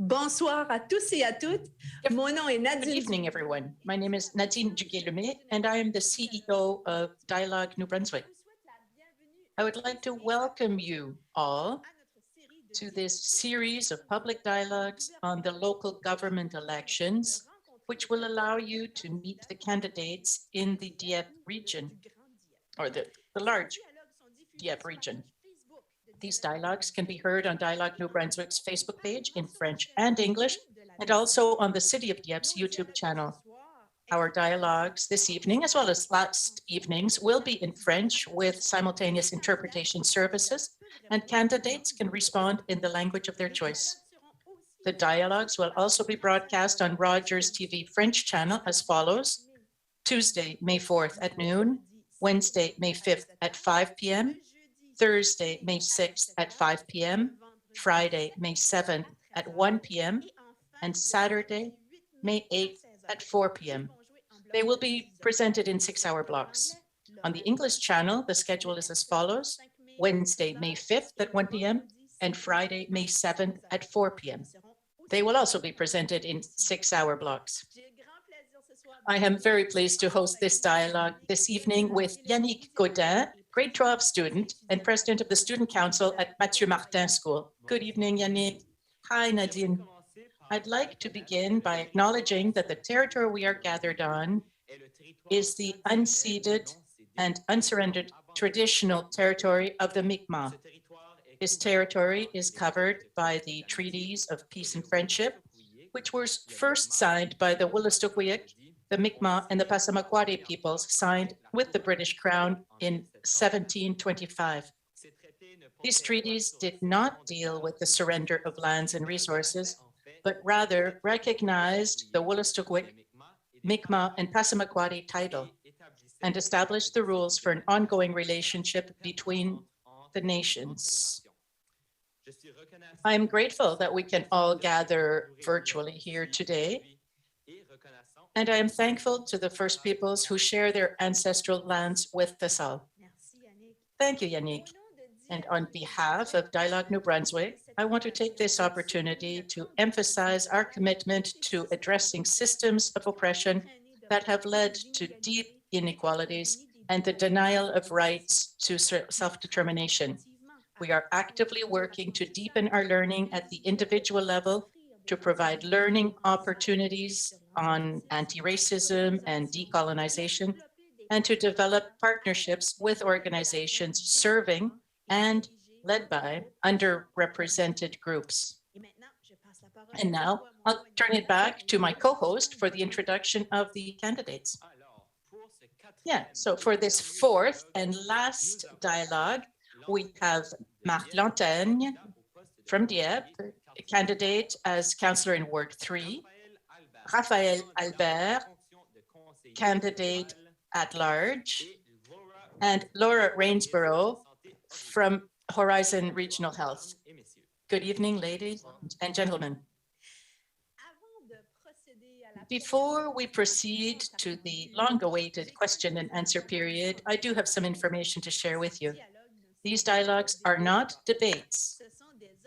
Bonsoir à tous et à toutes. Mon nom est Good Nadine. evening, everyone. My name is Nadine Duguay-Lemay, and I am the CEO of Dialogue New-Brunswick. I would like to welcome you all to this series of public dialogues on the local government elections, which will allow you to meet the candidates in the Dieppe region, or the large Dieppe region. These dialogues can be heard on Dialogue New Brunswick's Facebook page in French and English, and also on the City of Dieppe's YouTube channel. Our dialogues this evening, as well as last evenings, will be in French with simultaneous interpretation services, and candidates can respond in the language of their choice. The dialogues will also be broadcast on Rogers TV French channel as follows: Tuesday, May 4th at noon, Wednesday, May 5th at 5 p.m., Thursday, May 6th at 5 p.m., Friday, May 7th at 1 p.m., and Saturday, May 8th at 4 p.m. They will be presented in 6-hour blocks. On the English channel, the schedule is as follows: Wednesday, May 5th at 1 p.m., and Friday, May 7th at 4 p.m. They will also be presented in 6-hour blocks. I am very pleased to host this dialogue this evening with Yannick Godin, grade 12 student and president of the Student Council at Mathieu Martin School. Good evening, Yannick. Hi, Nadine. I'd like to begin by acknowledging that the territory we are gathered on is the unceded and unsurrendered traditional territory of the Mi'kmaq. This territory is covered by the treaties of peace and friendship, which were first signed by the Wolastoqiyik, the Mi'kmaq, and the Passamaquoddy peoples, signed with the British Crown in 1725. These treaties did not deal with the surrender of lands and resources, but rather recognized the Wolastoqiyik, Mi'kmaq, and Passamaquoddy title and established the rules for an ongoing relationship between the nations. I am grateful that we can all gather virtually here today, and I am thankful to the First Peoples who share their ancestral lands with us all. Thank you, Yannick. And on behalf of Dialogue New Brunswick, I want to take this opportunity to emphasize our commitment to addressing systems of oppression that have led to deep inequalities and the denial of rights to self-determination. We are actively working to deepen our learning at the individual level, to provide learning opportunities on anti-racism and decolonization, and to develop partnerships with organizations serving and led by underrepresented groups. And now I'll turn it back to my co-host for the introduction of the candidates. Yeah, so for this fourth and last dialogue, we have Marc Lanteigne from Dieppe, a candidate as councillor in Ward 3, Raphaël Albert, candidate at large, and Laura Reinsborough from Horizon Regional Health. Good evening, ladies and gentlemen. Before we proceed to the long-awaited question and answer period, I do have some information to share with you. These dialogues are not debates.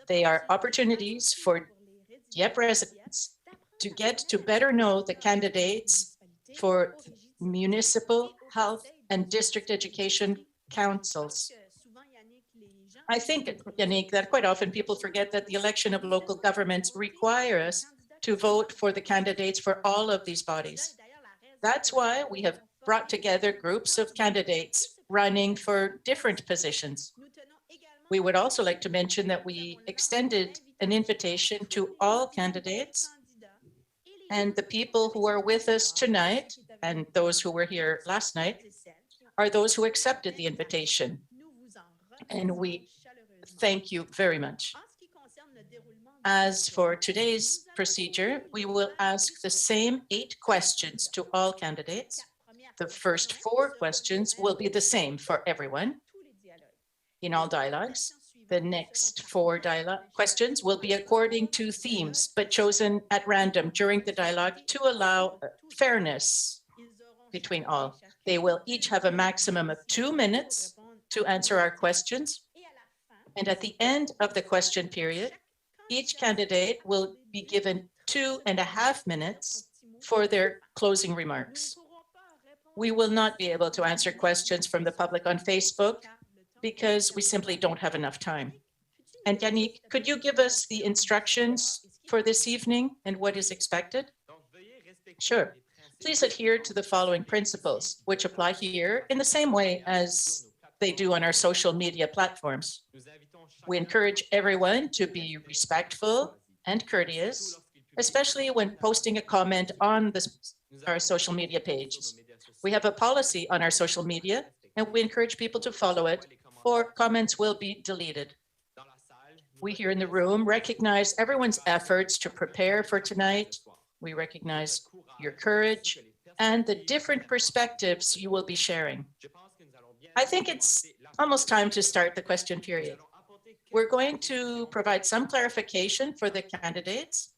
They are opportunities for Dieppe residents to get to better know the candidates for municipal, health, and district education councils. I think, Yannick, that quite often people forget that the election of local governments require us to vote for the candidates for all of these bodies. That's why we have brought together groups of candidates running for different positions. We would also like to mention that we extended an invitation to all candidates, and the people who are with us tonight and those who were here last night are those who accepted the invitation, and we thank you very much. As for today's procedure, we will ask the same 8 questions to all candidates. The first 4 questions will be the same for everyone in all dialogues. The next 4 questions will be according to themes, but chosen at random during the dialogue to allow fairness between all. They will each have a maximum of 2 minutes to answer our questions. And at the end of the question period, each candidate will be given 2.5 minutes for their closing remarks. We will not be able to answer questions from the public on Facebook because we simply don't have enough time. And Yannick, could you give us the instructions for this evening and what is expected? Sure. Please adhere to the following principles, which apply here in the same way as they do on our social media platforms. We encourage everyone to be respectful and courteous, especially when posting a comment on our social media pages. We have a policy on our social media, and we encourage people to follow it, or comments will be deleted. We here in the room recognize everyone's efforts to prepare for tonight. We recognize your courage and the different perspectives you will be sharing. I think it's almost time to start the question period. We're going to provide some clarification for the candidates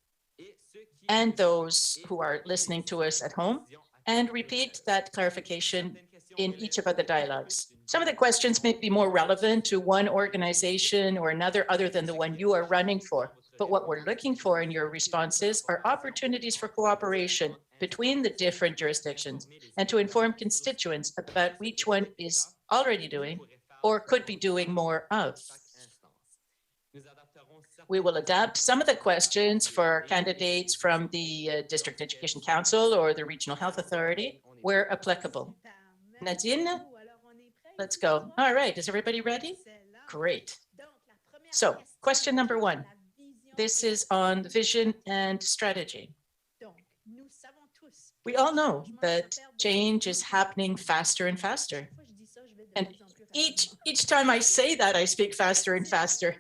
and those who are listening to us at home, and repeat that clarification in each of the dialogues. Some of the questions may be more relevant to one organization or another other than the one you are running for. But what we're looking for in your responses are opportunities for cooperation between the different jurisdictions and to inform constituents about which one is already doing or could be doing more of. We will adapt some of the questions for candidates from the District Education Council or the Regional Health Authority where applicable. Nadine, let's go. All right, is everybody ready? Great. So question number 1. This is on vision and strategy. We all know that change is happening faster and faster. And each time I say that, I speak faster and faster.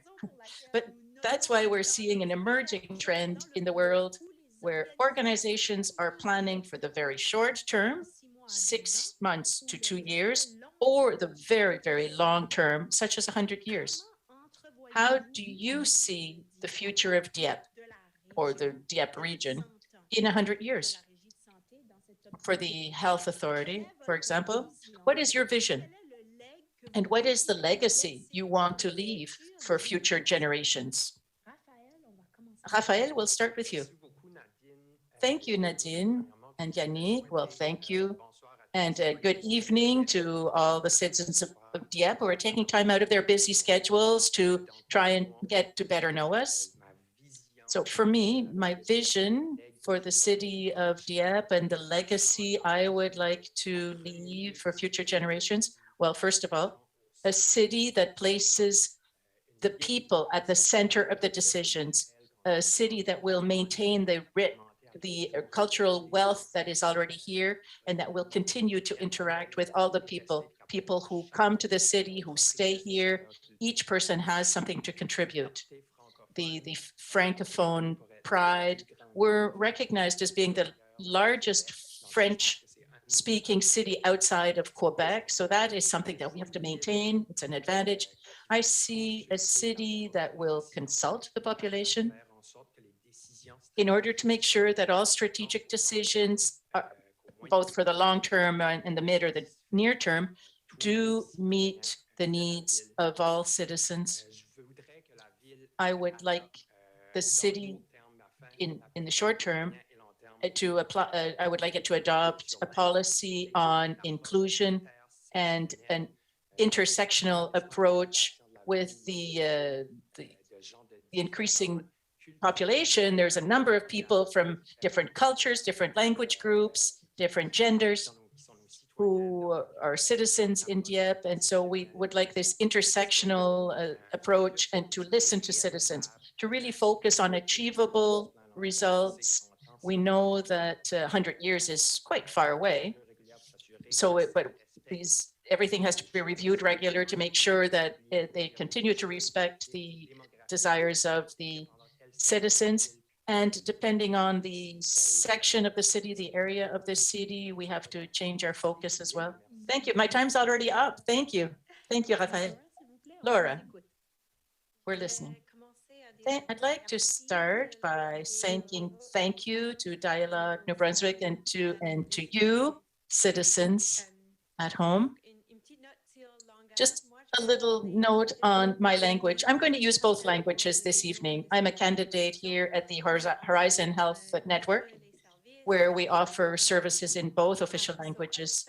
But that's why we're seeing an emerging trend in the world where organizations are planning for the very short term, 6 months to 2 years, or the very, very long term, such as 100 years. How do you see the future of Dieppe or the Dieppe region in 100 years? For the health authority, for example, what is your vision? And what is the legacy you want to leave for future generations? Raphaël, we'll start with you. Thank you, Nadine and Yannick. Well, thank you. And good evening to all the citizens of Dieppe who are taking time out of their busy schedules to try and get to better know us. So for me, my vision for the city of Dieppe and the legacy I would like to leave for future generations, well, first of all, a city that places the people at the center of the decisions, a city that will maintain the cultural wealth that is already here and that will continue to interact with all the people who come to the city, who stay here. Each person has something to contribute. The Francophone pride, we're recognized as being the largest French-speaking city outside of Quebec. So that is something that we have to maintain. It's an advantage. I see a city that will consult the population in order to make sure that all strategic decisions, both for the long term and the mid or the near term, do meet the needs of all citizens. I would like the city in the short term to apply, I would like it to adopt a policy on inclusion and an intersectional approach with the increasing population. There's a number of people from different cultures, different language groups, different genders who are citizens in Dieppe. And so we would like this intersectional approach and to listen to citizens, to really focus on achievable results. We know that 100 years is quite far away. So, but these everything has to be reviewed regularly to make sure that they continue to respect the desires of the citizens. And depending on the section of the city, the area of the city, we have to change our focus as well. Thank you. My time's already up. Thank you. Thank you, Raphaël. Laura, we're listening. I'd like to start by saying thank you to Dialogue New Brunswick and to you, citizens at home. Just a little note on my language. I'm going to use both languages this evening. I'm a candidate here at the Horizon Health Network, where we offer services in both official languages.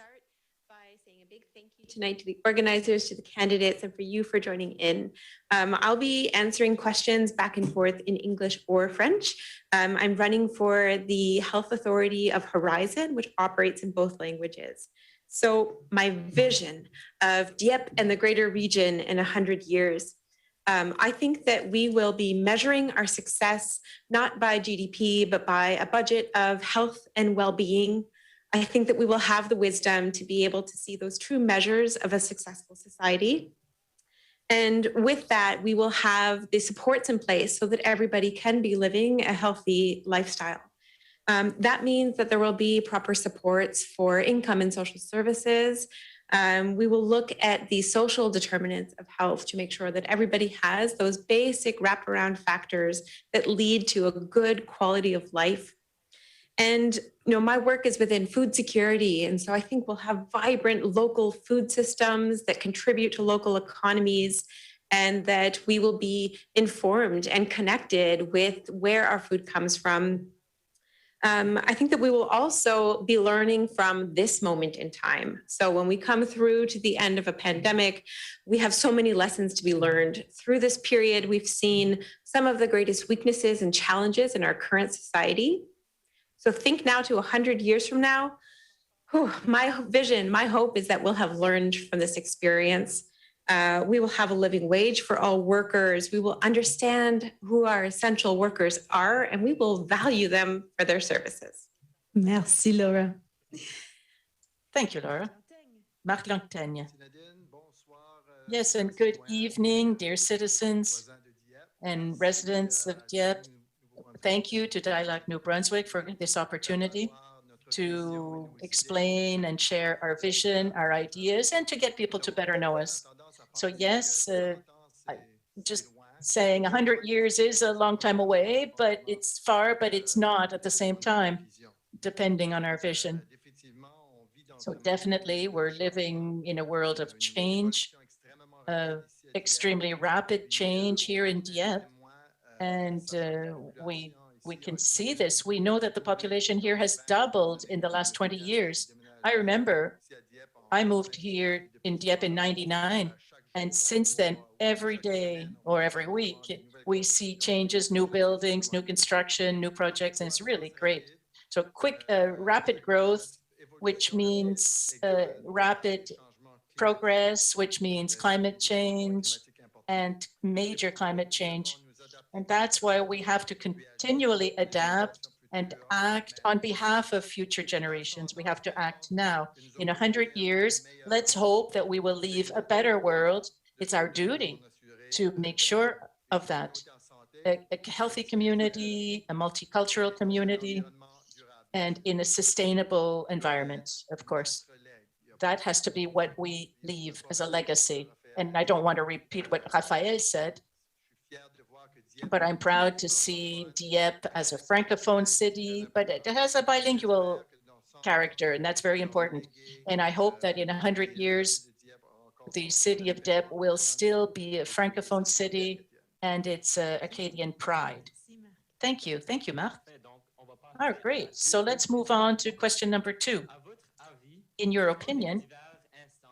Tonight to the organizers, to the candidates, and for you for joining in. I'll be answering questions back and forth in English or French. I'm running for the Health Authority of Horizon, which operates in both languages. So my vision of Dieppe and the greater region in 100 years, I think that we will be measuring our success not by GDP, but by a budget of health and well-being. I think that we will have the wisdom to be able to see those true measures of a successful society. And with that, we will have the supports in place so that everybody can be living a healthy lifestyle. That means that there will be proper supports for income and social services. We will look at the social determinants of health to make sure that everybody has those basic wraparound factors that lead to a good quality of life. And my work is within food security. And so I think we'll have vibrant local food systems that contribute to local economies, and that we will be informed and connected with where our food comes from. I think that we will also be learning from this moment in time. So when we come through to the end of a pandemic, we have so many lessons to be learned. Through this period, we've seen some of the greatest weaknesses and challenges in our current society. So think now to 100 years from now. My vision, my hope is that we'll have learned from this experience. We will have a living wage for all workers. We will understand who our essential workers are, and we will value them for their services. Merci, Laura. Thank you, Laura. Marc Lanteigne. Yes, and good evening, dear citizens and residents of Dieppe. Thank you to Dialogue New Brunswick for this opportunity to explain and share our vision, our ideas, and to get people to better know us. So yes, just saying 100 years is a long time away, but it's far, but it's not at the same time, depending on our vision. So definitely we're living in a world of change, extremely rapid change here in Dieppe. And we can see this. We know that the population here has doubled in the last 20 years. I remember I moved here in Dieppe in '99. And since then, every day or every week, we see changes, new buildings, new construction, new projects, and it's really great. So quick, rapid growth, which means rapid progress, which means climate change and major climate change. And that's why we have to continually adapt and act on behalf of future generations. We have to act now. In 100 years, let's hope that we will leave a better world. It's our duty to make sure of that. A healthy community, a multicultural community, and in a sustainable environment, of course. That has to be what we leave as a legacy. And I don't want to repeat what Raphaël said, but I'm proud to see Dieppe as a francophone city, but it has a bilingual character, and that's very important. And I hope that in 100 years, the city of Dieppe will still be a francophone city, and it's Acadian pride. Thank you. Thank you, Marc. Oh, great. So let's move on to question number 2. In your opinion,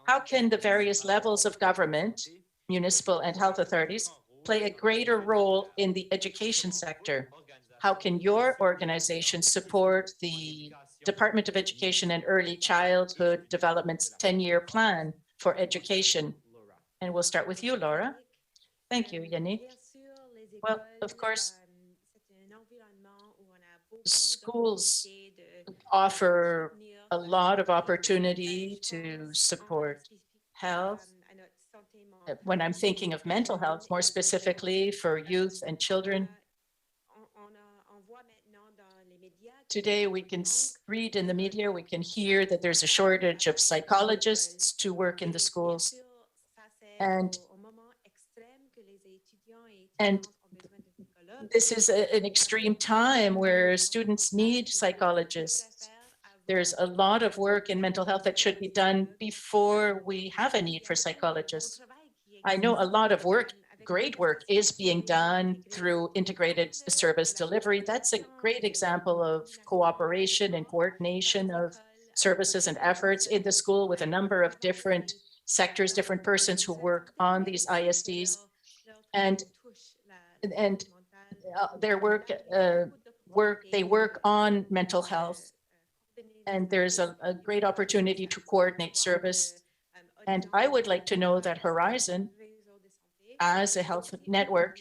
how can the various levels of government, municipal and health authorities, play a greater role in the education sector? How can your organization support the Department of Education and Early Childhood Development's 10-year plan for education? And we'll start with you, Laura. Thank you, Yannick. Well, of course, schools offer a lot of opportunity to support health, when I'm thinking of mental health, more specifically for youth and children, today we can read in the media, we can hear that there's a shortage of psychologists to work in the schools. And this is an extreme time where students need psychologists. There's a lot of work in mental health that should be done before we have a need for psychologists. I know a lot of work, great work, is being done through integrated service delivery. That's a great example of cooperation and coordination of services and efforts in the school with a number of different sectors, different persons who work on these ISDs. And their work, they work on mental health. And there's a great opportunity to coordinate service. And I would like to know that Horizon, as a health network,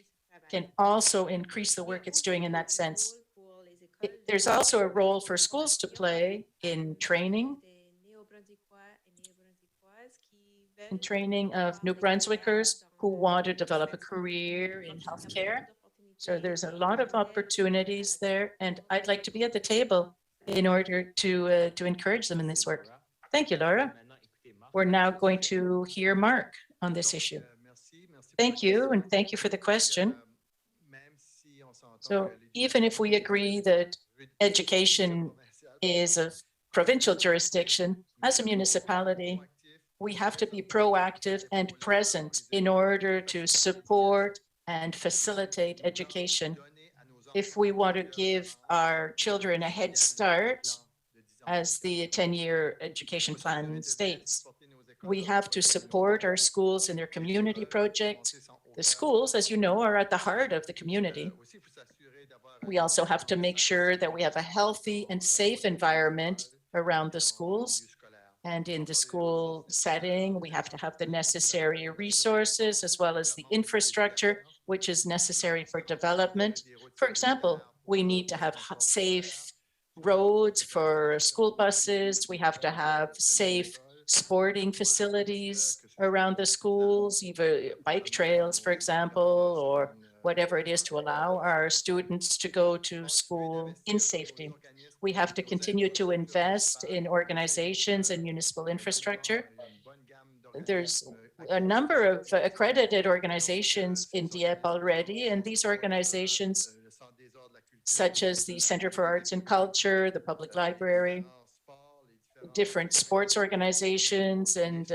can also increase the work it's doing in that sense. There's also a role for schools to play in training of New Brunswickers who want to develop a career in healthcare. So there's a lot of opportunities there, and I'd like to be at the table in order to encourage them in this work. Thank you, Laura. We're now going to hear Marc on this issue. Thank you, and thank you for the question. So even if we agree that education is a provincial jurisdiction, as a municipality, we have to be proactive and present in order to support and facilitate education. If we want to give our children a head start, as the 10-year education plan states, we have to support our schools in their community projects. The schools, as you know, are at the heart of the community. We also have to make sure that we have a healthy and safe environment around the schools. And in the school setting, we have to have the necessary resources as well as the infrastructure, which is necessary for development. For example, we need to have safe roads for school buses. We have to have safe sporting facilities around the schools, either bike trails, for example, or whatever it is to allow our students to go to school in safety. We have to continue to invest in organizations and municipal infrastructure. There's a number of accredited organizations in Dieppe already, and these organizations, such as the Center for Arts and Culture, the Public Library, different sports organizations, and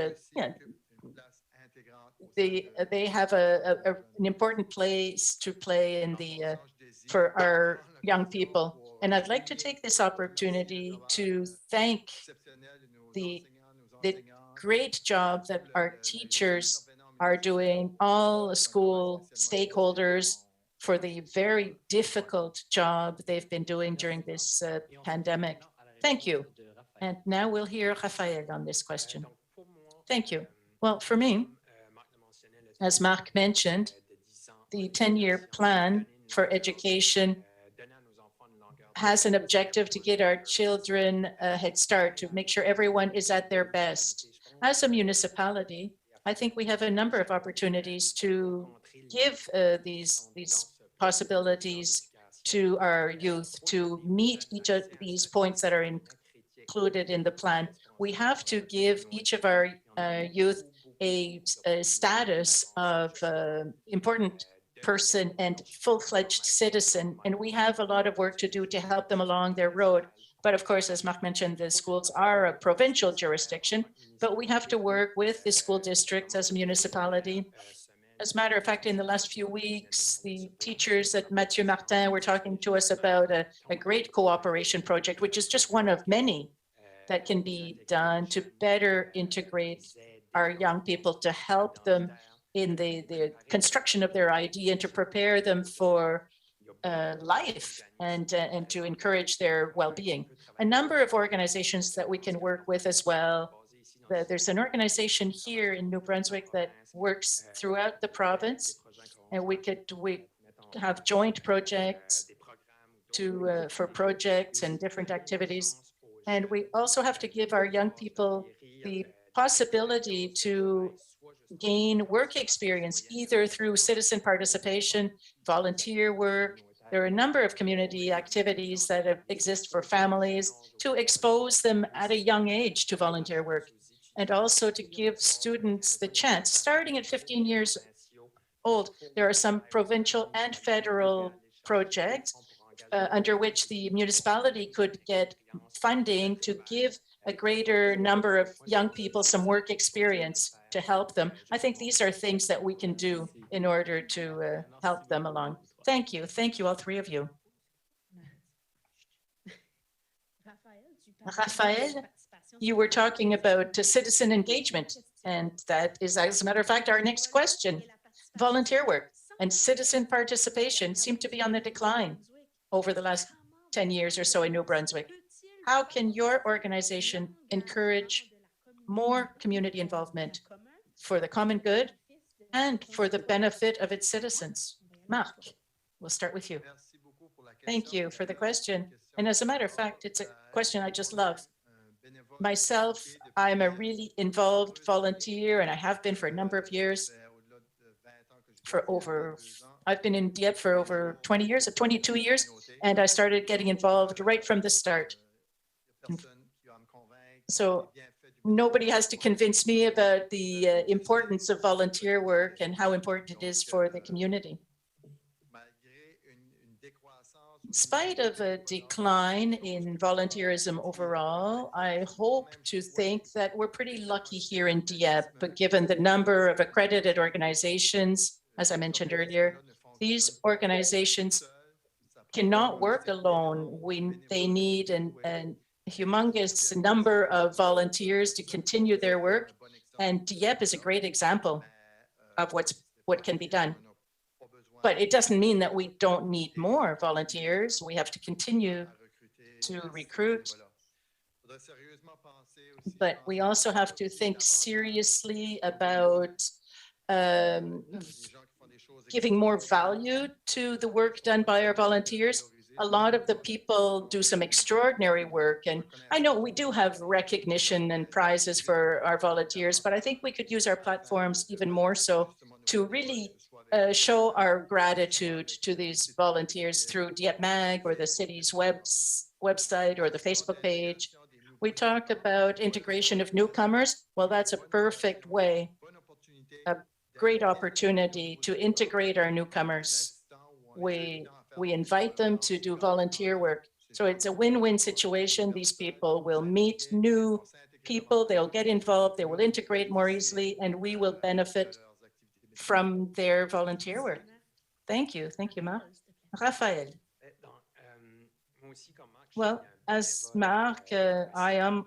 they have an important place to play in for our young people. And I'd like to take this opportunity to thank the great job that our teachers are doing, all school stakeholders, for the very difficult job they've been doing during this pandemic. Thank you. And now we'll hear Raphaël on this question. Thank you. Well, for me, as Marc mentioned, the 10-year plan for education has an objective to get our children a head start, to make sure everyone is at their best. As a municipality, I think we have a number of opportunities to give these possibilities to our youth to meet each of these points that are included in the plan. We have to give each of our youth a status of important person and full-fledged citizen, and we have a lot of work to do to help them along their road. But of course, as Marc mentioned, the schools are a provincial jurisdiction, but we have to work with the school districts as a municipality. As a matter of fact, in the last few weeks, the teachers at Mathieu Martin were talking to us about a great cooperation project, which is just one of many that can be done to better integrate our young people, to help them in the construction of their ID and to prepare them for life and to encourage their well-being. A number of organizations that we can work with as well. There's an organization here in New Brunswick that works throughout the province, and we have joint projects for projects and different activities. And we also have to give our young people the possibility to gain work experience, either through citizen participation, volunteer work. There are a number of community activities that exist for families to expose them at a young age to volunteer work, and also to give students the chance, starting at 15 years old. There are some provincial and federal projects under which the municipality could get funding to give a greater number of young people some work experience to help them. I think these are things that we can do in order to help them along. Thank you. Thank you, all three of you. Raphaël, you were talking about citizen engagement, and that is, as a matter of fact, our next question. Volunteer work and citizen participation seem to be on the decline over the last 10 years or so in New Brunswick. How can your organization encourage more community involvement for the common good and for the benefit of its citizens? Marc, we'll start with you. Thank you for the question. And as a matter of fact, it's a question I just love. Myself, I'm a really involved volunteer, and I have been for a number of years. I've been in Dieppe for over 20 years, 22 years, and I started getting involved right from the start. So nobody has to convince me about the importance of volunteer work and how important it is for the community. In spite of a decline in volunteerism overall, I hope to think that we're pretty lucky here in Dieppe, but given the number of accredited organizations, as I mentioned earlier, these organizations cannot work alone. They need a humongous number of volunteers to continue their work, and Dieppe is a great example of what can be done. But it doesn't mean that we don't need more volunteers. We have to continue to recruit. But we also have to think seriously about giving more value to the work done by our volunteers. A lot of the people do some extraordinary work, and I know we do have recognition and prizes for our volunteers, but I think we could use our platforms even more so to really show our gratitude to these volunteers through Dieppe Mag or the city's website or the Facebook page. We talk about integration of newcomers. Well, that's a perfect way, a great opportunity to integrate our newcomers. We invite them to do volunteer work. So it's a win-win situation. These people will meet new people, they'll get involved, they will integrate more easily, and we will benefit from their volunteer work. Thank you, Marc. Raphaël. Well, as Marc, I'm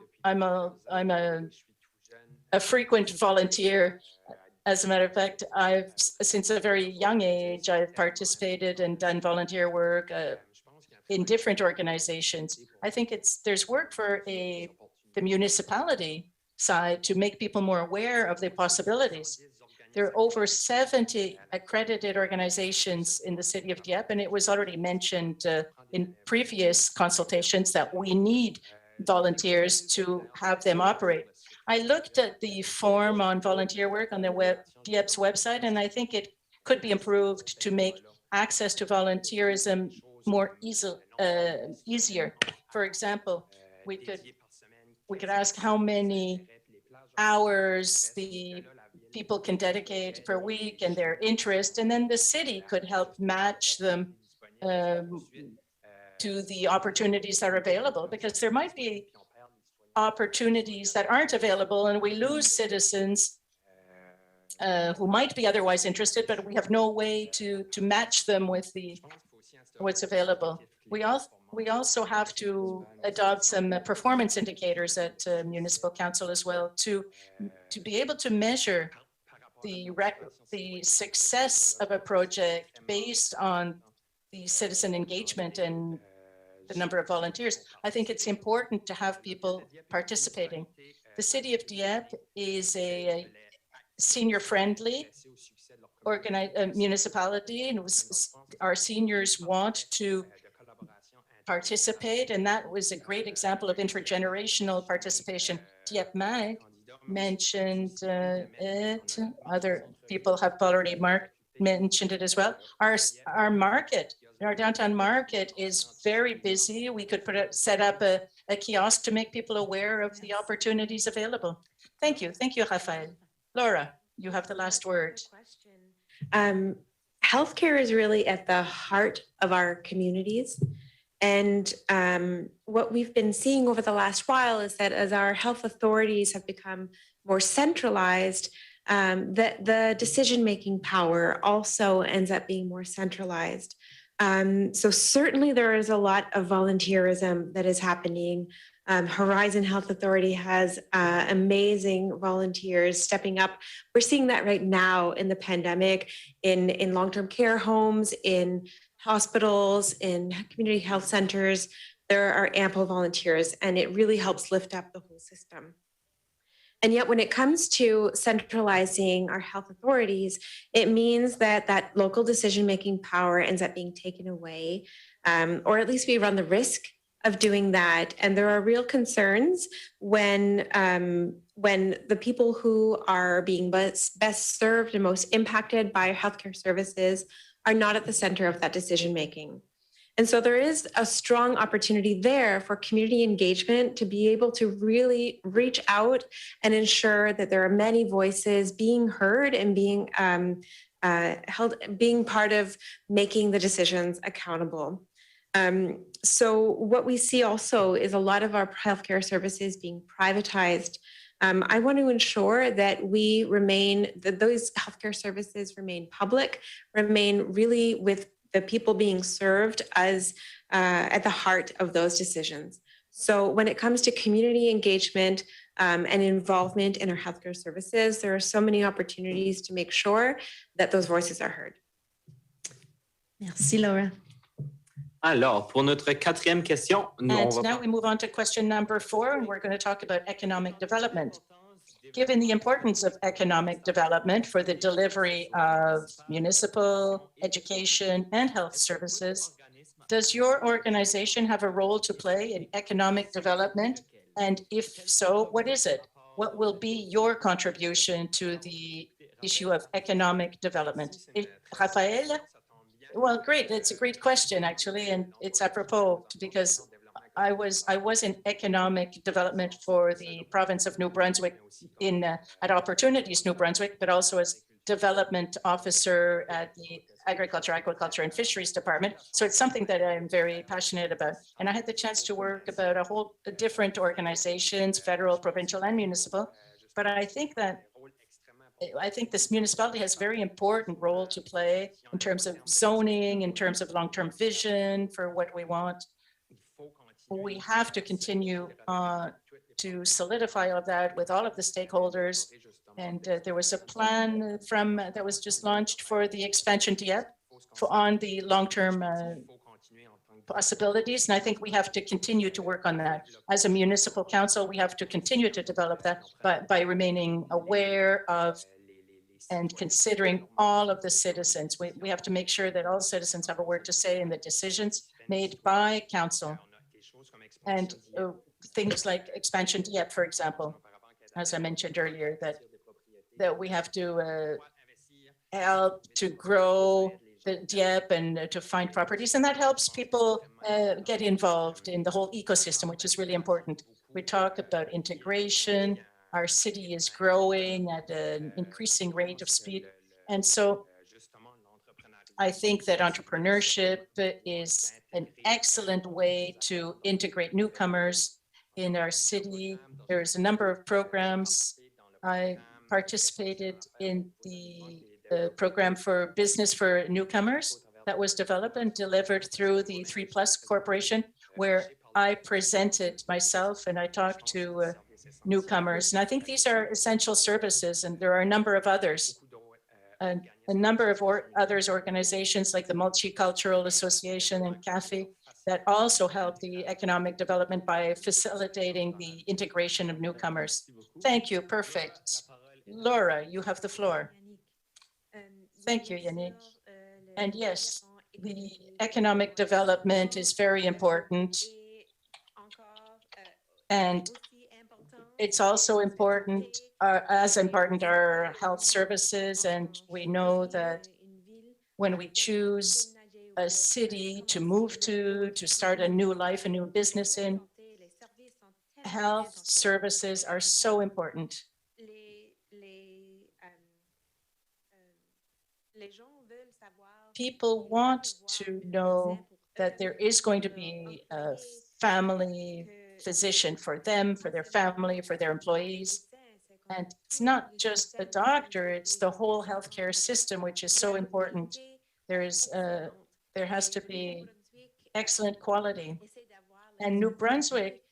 a frequent volunteer. As a matter of fact, since a very young age, I've participated and done volunteer work in different organizations. I think there's work for the municipality side to make people more aware of the possibilities. There are over 70 accredited organizations in the city of Dieppe, and it was already mentioned in previous consultations that we need volunteers to have them operate. I looked at the form on volunteer work on the Dieppe's website, and I think it could be improved to make access to volunteerism more easier. For example, we could ask how many hours the people can dedicate per week and their interest, and then the city could help match them to the opportunities that are available, because there might be opportunities that aren't available and we lose citizens who might be otherwise interested, but we have no way to match them with what's available. We also have to adopt some performance indicators at municipal council as well to be able to measure the success of a project based on the citizen engagement and the number of volunteers. I think it's important to have people participating. The City of Dieppe is a senior-friendly municipality, and our seniors want to participate, and that was a great example of intergenerational participation. Dieppe Mag mentioned it. Other people have already mentioned it as well. Our market, our downtown market is very busy. We could set up a kiosk to make people aware of the opportunities available. Thank you. Thank you, Raphaël. Laura, you have the last word. Healthcare is really at the heart of our communities. And what we've been seeing over the last while is that as our health authorities have become more centralized, that the decision-making power also ends up being more centralized. So certainly there is a lot of volunteerism that is happening. Horizon Health Authority has amazing volunteers stepping up. We're seeing that right now in the pandemic, in long-term care homes, in hospitals, in community health centers. There are ample volunteers, and it really helps lift up the whole system. And yet when it comes to centralizing our health authorities, it means that that local decision-making power ends up being taken away, or at least we run the risk of doing that. And there are real concerns when the people who are being best served and most impacted by healthcare services are not at the center of that decision-making. And so there is a strong opportunity there for community engagement to be able to really reach out and ensure that there are many voices being heard and being being part of making the decisions accountable. So what we see also is a lot of our healthcare services being privatized. I want to ensure that that those healthcare services remain public, remain really with the people being served as at the heart of those decisions. So when it comes to community engagement and involvement in our healthcare services, there are so many opportunities to make sure that those voices are heard. Merci, Laura. Alors, pour notre quatrième question, now we move on to question number 4, and we're going to talk about economic development. Given the importance of economic development for the delivery of municipal, education, and health services, does your organization have a role to play in economic development? And if so, what is it? What will be your contribution to the issue of economic development? Raphaël? Well, great. It's a great question, actually, and it's apropos because I was in economic development for the province of New-Brunswick at Opportunities New-Brunswick, but also as development officer at the Agriculture, Aquaculture, and Fisheries Department. So it's something that I'm very passionate about. And I had the chance to work about a whole different organizations, federal, provincial, and municipal. But I think this municipality has a very important role to play in terms of zoning, in terms of long-term vision for what we want. We have to continue to solidify all of that with all of the stakeholders. And there was a plan that was just launched for the expansion Dieppe on the long-term possibilities. And I think we have to continue to work on that. As a municipal council, we have to continue to develop that by remaining aware of and considering all of the citizens. We have to make sure that all citizens have a word to say in the decisions made by council. And things like expansion Dieppe, for example, as I mentioned earlier, that we have to help to grow the Dieppe and to find properties, and that helps people get involved in the whole ecosystem, which is really important. We talk about integration. Our city is growing at an increasing rate of speed, and so I think that entrepreneurship is an excellent way to integrate newcomers in our city. There's a number of programs. I participated in the program for business for newcomers that was developed and delivered through the 3+ Corporation, where I presented myself and I talked to newcomers. And I think these are essential services, and there are a number of others. A number of others organizations like the Multicultural Association and CAFE that also help the economic development by facilitating the integration of newcomers. Thank you. Perfect. Laura, you have the floor. Thank you, Yannick. And yes, the economic development is very important. And it's also important, as important are health services. And we know that when we choose a city to move to start a new life, a new business in, health services are so important. People want to know that there is going to be a family physician for them, for their family, for their employees. And it's not just a doctor, it's the whole healthcare system, which is so important. There has to be excellent quality. And New Brunswick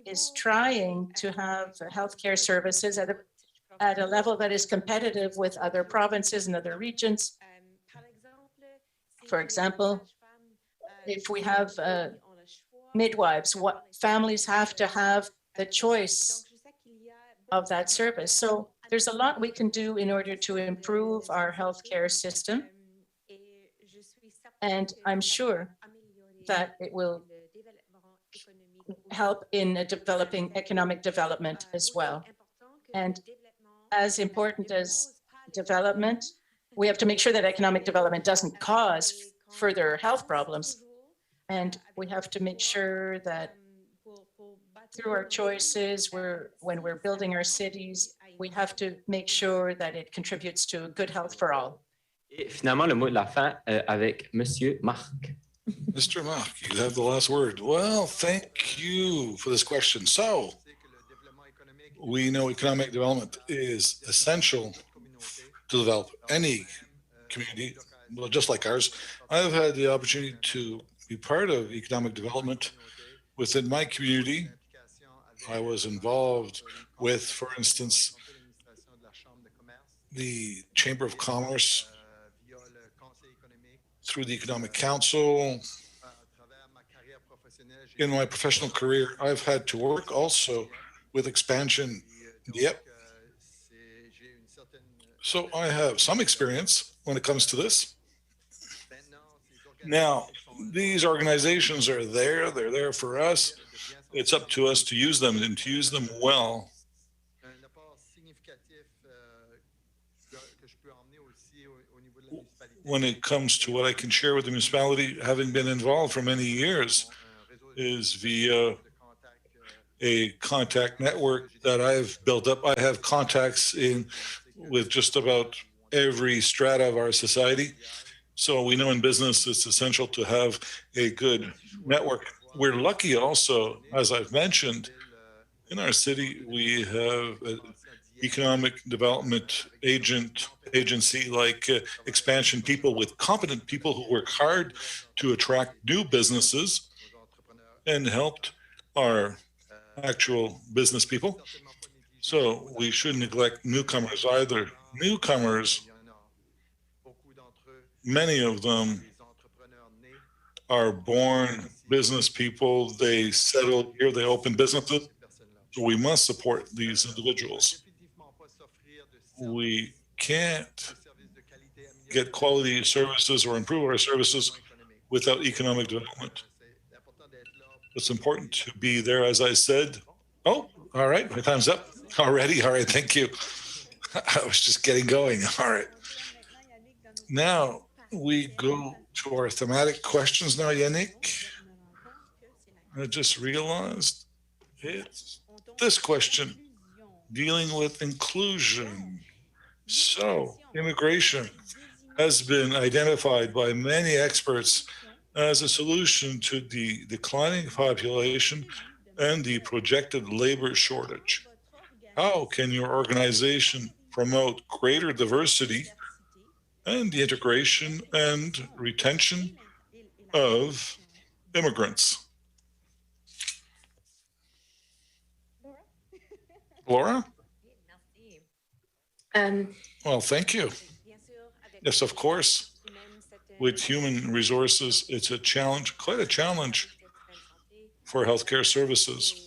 is trying to have healthcare services at a level that is competitive with other provinces and other regions. For example, if we have midwives, what families have to have the choice of that service. So there's a lot we can do in order to improve our healthcare system. And I'm sure that it will help in developing economic development as well. And as important as development, we have to make sure that economic development doesn't cause further health problems. And we have to make sure that through our choices, when we're building our cities, we have to make sure that it contributes to good health for all. Et finalement, le mot de la fin avec Monsieur Marc. Mr. Marc, you have the last word. Well, thank you for this question. So, we know economic development is essential to develop any community, well, just like ours. I've had the opportunity to be part of economic development within my community. I was involved with, for instance, the Chamber of Commerce through the Economic Council. In my professional career, I've had to work also with expansion Dieppe. So I have some experience when it comes to this. Now, these organizations are there, they're there for us. It's up to us to use them and to use them well. When it comes to what I can share with the municipality, having been involved for many years, is via a contact network that I've built up. I have contacts with just about every strata of our society. So we know in business it's essential to have a good network. We're lucky also, as I've mentioned, in our city, we have an economic development agency like expansion people with competent people who work hard to attract new businesses and helped our actual business people. So we shouldn't neglect newcomers either. Newcomers, many of them are born business people. They settle here, they open businesses. So we must support these individuals. We can't get quality services or improve our services without economic development. It's important to be there, as I said. Oh, all right, my time's up already. All right, thank you. I was just getting going. All right. Now we go to our thematic questions now, Yannick. I just realized it's this question, dealing with inclusion. So, immigration has been identified by many experts as a solution to the declining population and the projected labor shortage. How can your organization promote greater diversity and the integration and retention of immigrants? Laura? Well, thank you. Yes, of course. With human resources, it's a challenge, quite a challenge for healthcare services.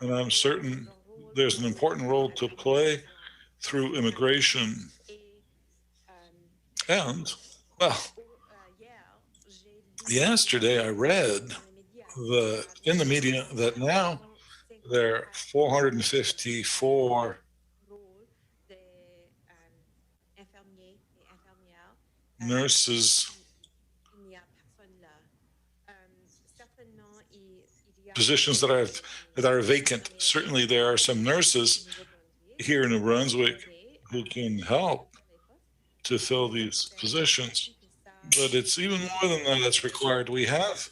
And I'm certain there's an important role to play through immigration. And, well, yesterday I read in the media that now There are 454 nurses positions that are vacant. Certainly, there are some nurses here in New Brunswick who can help to fill these positions, but it's even more than that that's required. We have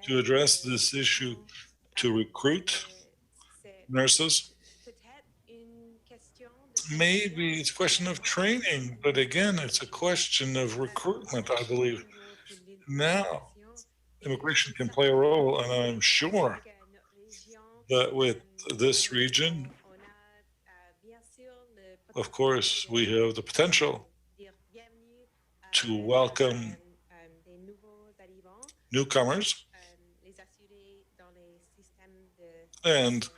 to address this issue to recruit nurses. Maybe it's a question of training, but again, it's a question of recruitment, I believe. Now, immigration can play a role, and I'm sure that with this region, of course, we have the potential to welcome newcomers and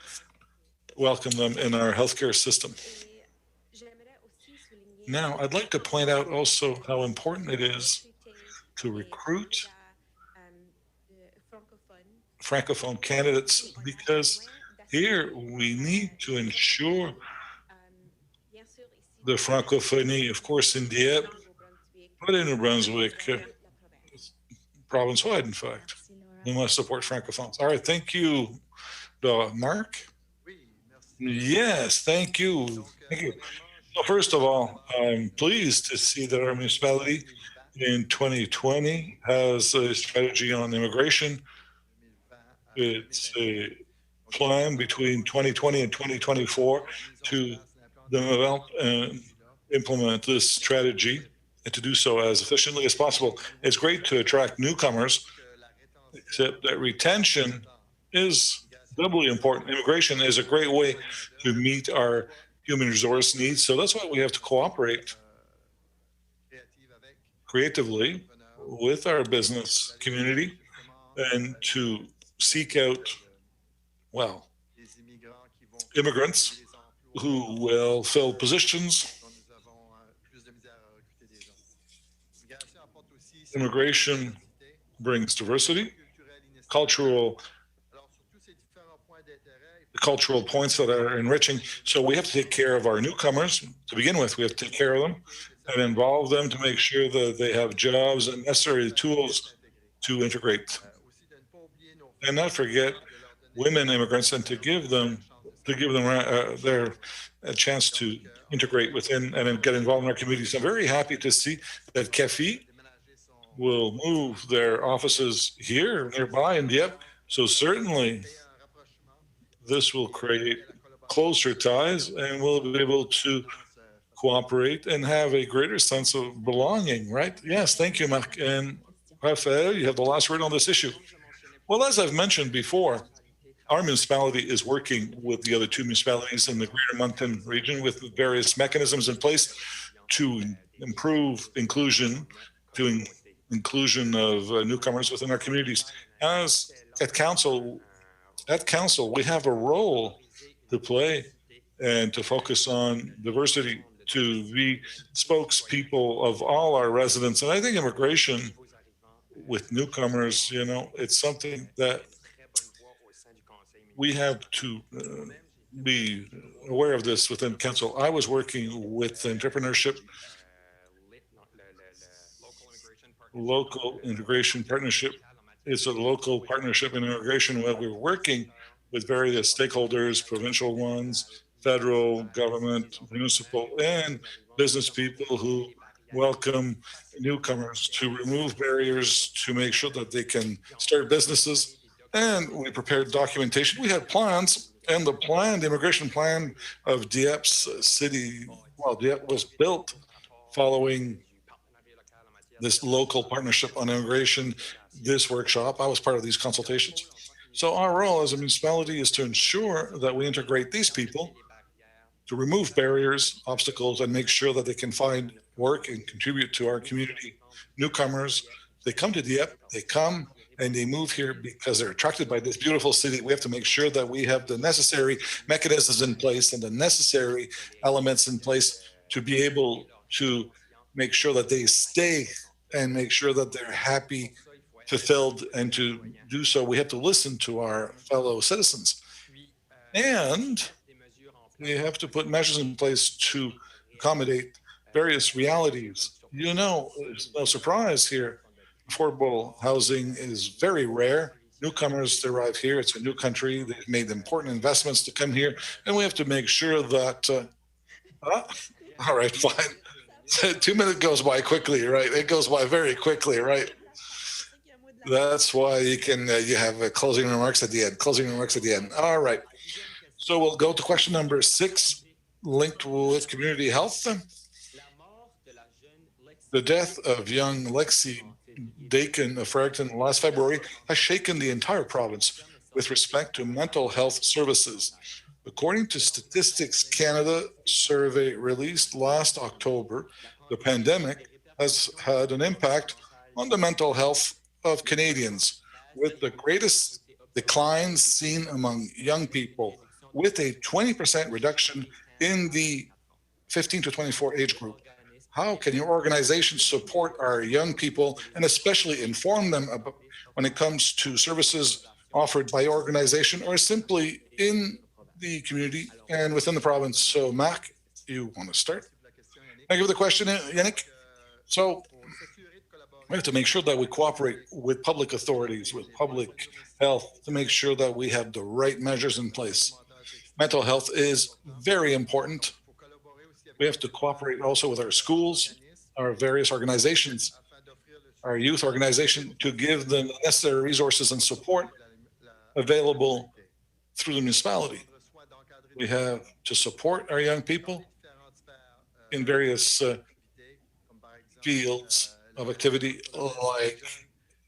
welcome them in our healthcare system. Now, I'd like to point out also how important it is to recruit Francophone candidates, because here we need to ensure the Francophonie, of course, in Dieppe, but in New Brunswick, province-wide, in fact. We must support Francophones. All right, thank you, Marc. Yes, thank you. Thank you. So first of all, I'm pleased to see that our municipality in 2020 has a strategy on immigration. It's a plan between 2020 and 2024 to develop and implement this strategy, and to do so as efficiently as possible. It's great to attract newcomers, except that retention is doubly important. Immigration is a great way to meet our human resource needs, so that's why we have to cooperate creatively with our business community and to seek out, well, immigrants who will fill positions. Immigration brings diversity, cultural points that are enriching. So we have to take care of our newcomers to begin with. We have to take care of them and involve them to make sure that they have jobs and necessary tools to integrate. And not forget women immigrants, and to give them their a chance to integrate within and get involved in our communities. I'm very happy to see that CAFI will move their offices here nearby in Dieppe. So certainly this will create closer ties, and we'll be able to cooperate and have a greater sense of belonging, right? Yes, thank you, Marc. And Raphaël, you have the last word on this issue. Well, as I've mentioned before, our municipality is working with the other two municipalities in the Greater Moncton region with various mechanisms in place to improve inclusion, inclusion of newcomers within our communities. As at council, we have a role to play and to focus on diversity, to be spokespeople of all our residents. And I think immigration with newcomers, it's something that we have to be aware of this within council. I was working with entrepreneurship, local integration partnership. It's a local partnership in immigration where we're working with various stakeholders, provincial ones, federal government, municipal, and business people who welcome newcomers, to remove barriers, to make sure that they can start businesses. And we prepared documentation. We had plans, and the immigration plan of Dieppe's city, Dieppe was built following this local partnership on immigration, this workshop. I was part of these consultations. So our role as a municipality is to ensure that we integrate these people, to remove barriers, obstacles, and make sure that they can find work and contribute to our community. Newcomers, they come to Dieppe, they come and they move here because they're attracted by this beautiful city. We have to make sure that we have the necessary mechanisms in place and the necessary elements in place to be able to make sure that they stay and make sure that they're happy, fulfilled, and to do so, we have to listen to our fellow citizens. And we have to put measures in place to accommodate various realities. You know, there's no surprise here. Affordable housing is very rare. Newcomers arrive here. It's a new country. They've made important investments to come here. And we have to make sure that, all right, fine. 2 minutes goes by quickly, right? It goes by very quickly, right? That's why you have closing remarks at the end. Closing remarks at the end. All right. So we'll go to question number 6, linked with community health. The death of young Lexi Dakin of Fredericton last February has shaken the entire province with respect to mental health services. According to Statistics Canada survey released last October, the pandemic has had an impact on the mental health of Canadians, with the greatest declines seen among young people, with a 20% reduction in the 15 to 24 age group. How can your organization support our young people and especially inform them about when it comes to services offered by your organization or simply in the community and within the province? So, Marc, you want to start? Thank you for the question, Yannick. So, we have to make sure that we cooperate with public authorities, with public health, to make sure that we have the right measures in place. Mental health is very important. We have to cooperate also with our schools, our various organizations, our youth organization, to give them the necessary resources and support available through the municipality. We have to support our young people in various fields of activity, like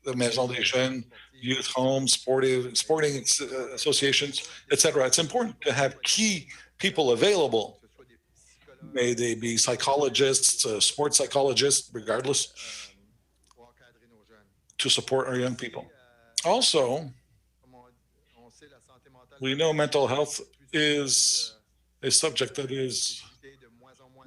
the Maison des Jeunes, youth homes, sporting associations, etc. It's important to have key people available. May they be psychologists, sports psychologists, regardless, to support our young people. Also, we know mental health is a subject that is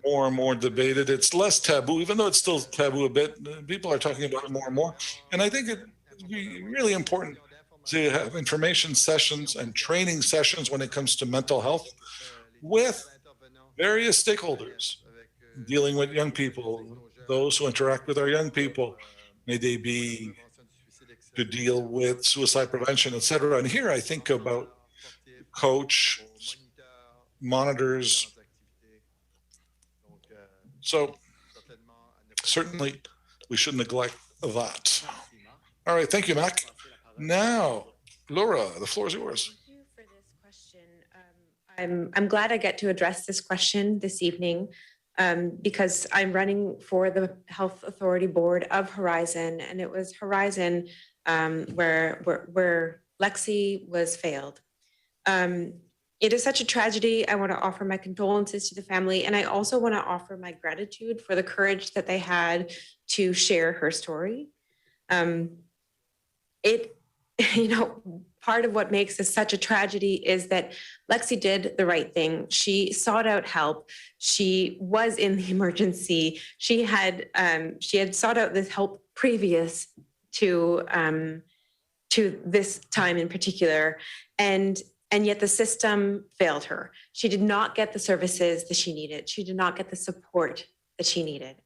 more and more debated. It's less taboo, even though it's still taboo a bit. People are talking about it more and more. And I think it'd be really important to have information sessions and training sessions when it comes to mental health with various stakeholders dealing with young people, those who interact with our young people. May they be to deal with suicide prevention, etc. And here I think about coach, monitors. So certainly we shouldn't neglect that. All right, thank you, Mac. Now, Laura, the floor is yours. Thank you for this question. I'm glad I get to address this question this evening because I'm running for the Health Authority Board of Horizon, and it was Horizon where Lexi was failed. It is such a tragedy. I want to offer my condolences to the family, and I also want to offer my gratitude for the courage that they had to share her story. Part of what makes this such a tragedy is that Lexi did the right thing. She sought out help. She was in the emergency. She had sought out this help previous to this time in particular, and yet the system failed her. She did not get the services that she needed. She did not get the support that she needed.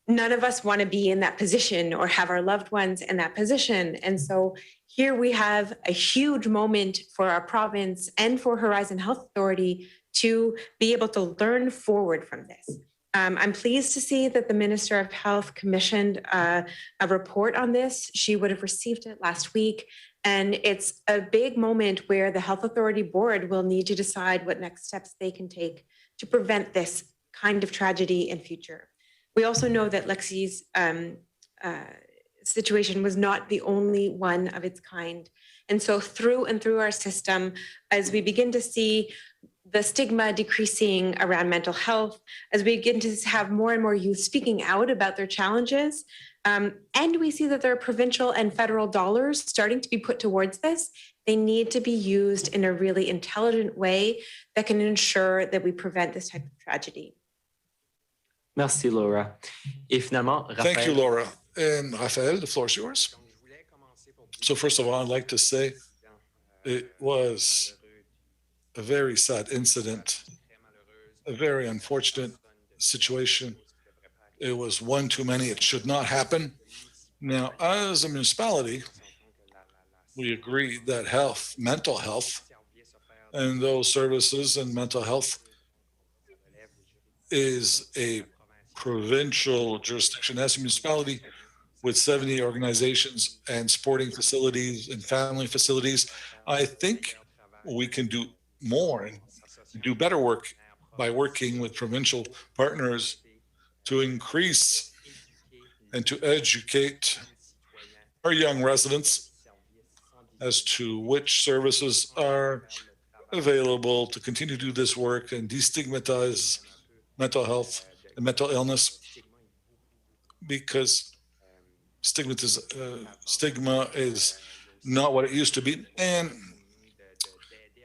None of us want to be in that position or have our loved ones in that position. And so here we have a huge moment for our province and for Horizon Health Authority to be able to learn forward from this. I'm pleased to see that the Minister of Health commissioned a report on this. She would have received it last week. And it's a big moment where the Health Authority Board will need to decide what next steps they can take to prevent this kind of tragedy in future. We also know that Lexi's situation was not the only one of its kind. And so through our system, as we begin to see the stigma decreasing around mental health, as we begin to have more and more youth speaking out about their challenges, and we see that there are provincial and federal dollars starting to be put towards this, they need to be used in a really intelligent way that can ensure that we prevent this type of tragedy. Merci, Laura. Et finalement, Raphaël. Thank you, Laura. And Raphaël, the floor is yours. So first of all, I'd like to say it was a very sad incident, a very unfortunate situation. It was one too many. It should not happen. Now, as a municipality, we agree that health, mental health, and those services and mental health is a provincial jurisdiction. As a municipality with 70 organizations and sporting facilities and family facilities, I think we can do more and do better work by working with provincial partners to increase and to educate our young residents as to which services are available to continue to do this work and destigmatize mental health and mental illness, because stigma is not what it used to be. And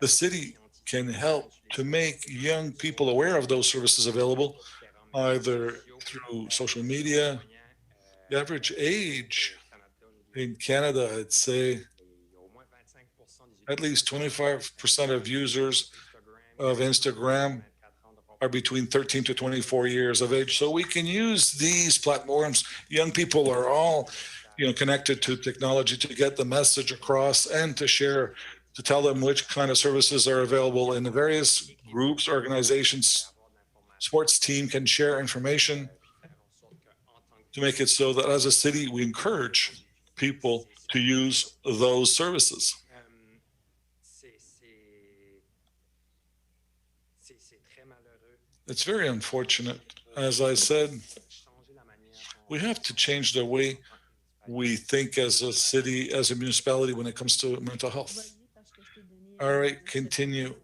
the city can help to make young people aware of those services available, either through social media. The average age in Canada, I'd say at least 25% of users of Instagram are between 13 to 24 years of age. So we can use these platforms. Young people are all, connected to technology to get the message across and to share, to tell them which kind of services are available in the various groups, organizations. Sports team can share information to make it so that as a city, we encourage people to use those services. It's very unfortunate. As I said, we have to change the way we think as a city, as a municipality when it comes to mental health. All right, continue.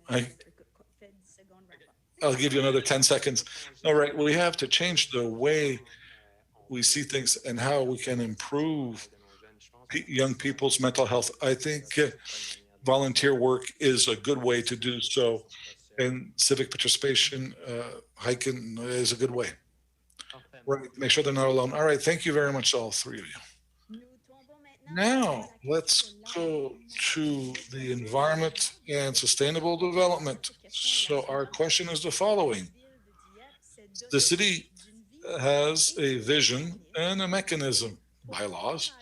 I'll give you another 10 seconds. All right, we have to change the way we see things and how we can improve young people's mental health. I think volunteer work is a good way to do so. And civic participation, hiking is a good way. Right, make sure they're not alone. All right, thank you very much, all three of you. Now, let's go to the environment and sustainable development. So our question is the following. The city has a vision and a mechanism, bylaws,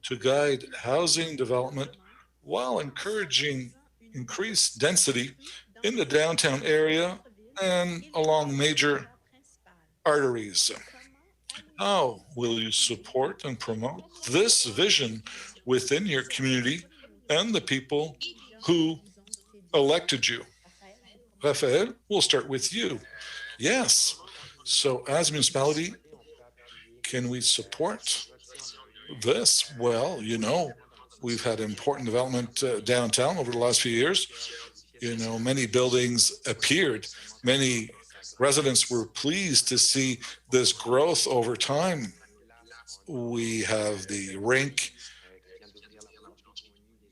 to guide housing development while encouraging increased density in the downtown area and along major arteries. How will you support and promote this vision within your community and the people who elected you? Raphaël, we'll start with you. Yes. So as a municipality, can we support this? Well, we've had important development downtown over the last few years. Many buildings appeared. Many residents were pleased to see this growth over time. We have the rink.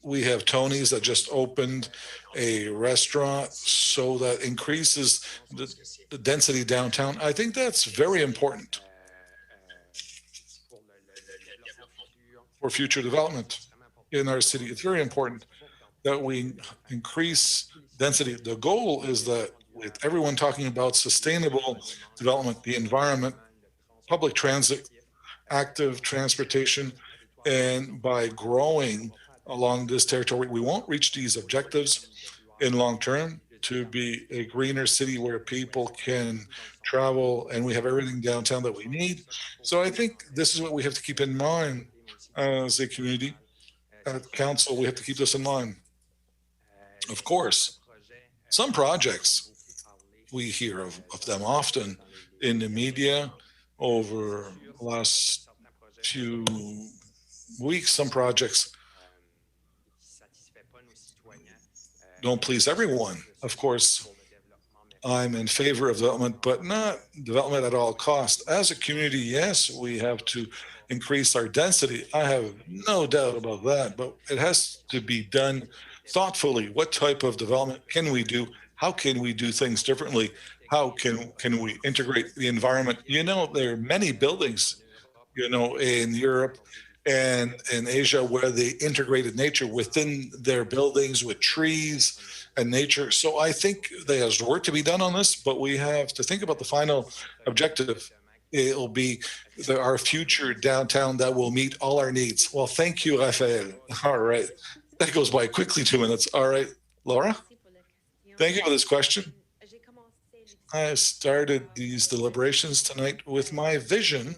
We have Tony's that just opened a restaurant, so that increases the density downtown. I think that's very important for future development in our city. It's very important that we increase density. The goal is that with everyone talking about sustainable development, the environment, public transit, active transportation, and by growing along this territory, we won't reach these objectives in long term to be a greener city where people can travel and we have everything downtown that we need. So I think this is what we have to keep in mind as a community. At council, we have to keep this in mind. Of course, some projects, we hear of them often in the media over the last few weeks. Some projects don't please everyone. Of course, I'm in favor of development, but not development at all costs. As a community, yes, we have to increase our density. I have no doubt about that, but it has to be done thoughtfully. What type of development can we do? How can we do things differently? How can we integrate the environment? There are many buildings, in Europe and in Asia where they integrated nature within their buildings with trees and nature. So I think there's work to be done on this, but we have to think about the final objective. It'll be our future downtown that will meet all our needs. Well, thank you, Raphaël. All right. That goes by quickly, 2 minutes. All right, Laura, thank you for this question. I started these deliberations tonight with my vision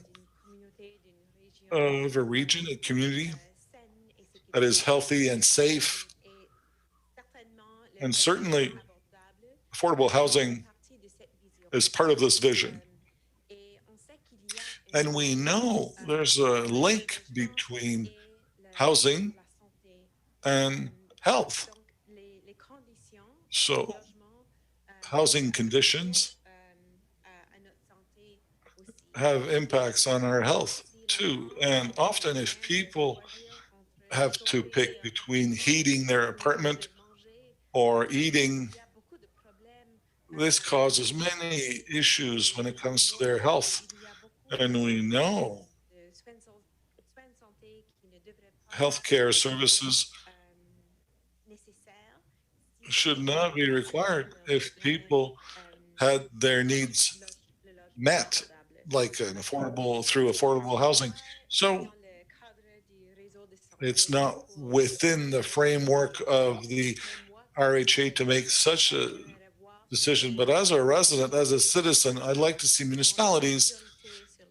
of a region, a community that is healthy and safe, and certainly affordable housing is part of this vision. And we know there's a link between housing and health. So housing conditions have impacts on our health too. And often if people have to pick between heating their apartment or eating, this causes many issues when it comes to their health. And we know healthcare services should not be required if people had their needs met, like through affordable housing. So it's not within the framework of the RHA to make such a decision. But as a resident, as a citizen, I'd like to see municipalities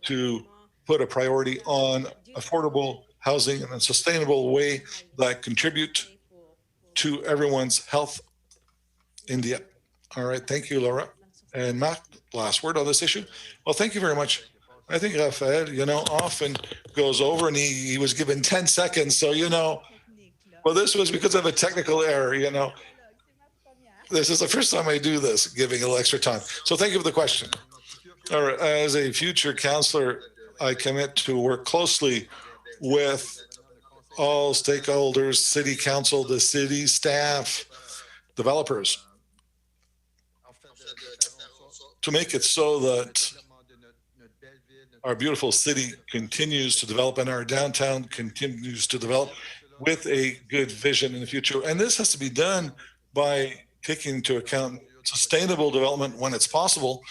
to put a priority on affordable housing in a sustainable way that contribute to everyone's health in Dieppe. All right, thank you, Laura. And Marc, last word on this issue. Well, thank you very much. I think Raphaël, often goes over, and he was given 10 seconds. So, well, this was because of a technical error, This is the first time I do this, giving a little extra time. So thank you for the question. All right, as a future councillor, I commit to work closely with all stakeholders, city council, the city staff, developers, to make it so that our beautiful city continues to develop and our downtown continues to develop with a good vision in the future. And this has to be done by taking into account sustainable development when it's possible.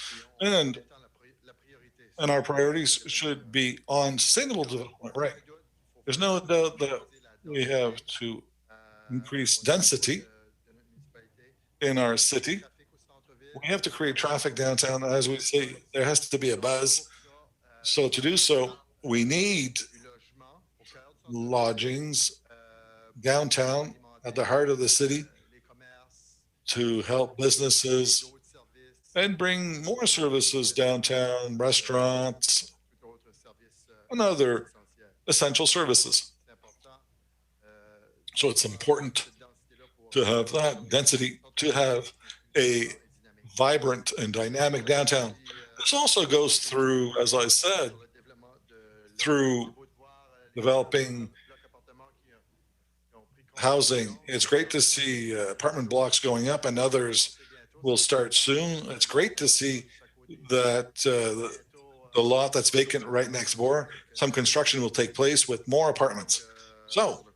And our priorities should be on sustainable development, right? There's no doubt that we have to increase density in our city. We have to create traffic downtown. As we say, there has to be a buzz. So to do so, we need lodgings downtown at the heart of the city to help businesses and bring more services downtown, restaurants, and other essential services. So it's important to have that density, to have a vibrant and dynamic downtown. This also goes through, as I said, through developing housing. It's great to see apartment blocks going up, and others will start soon. It's great to see that the lot that's vacant right next door, some construction will take place with more apartments. So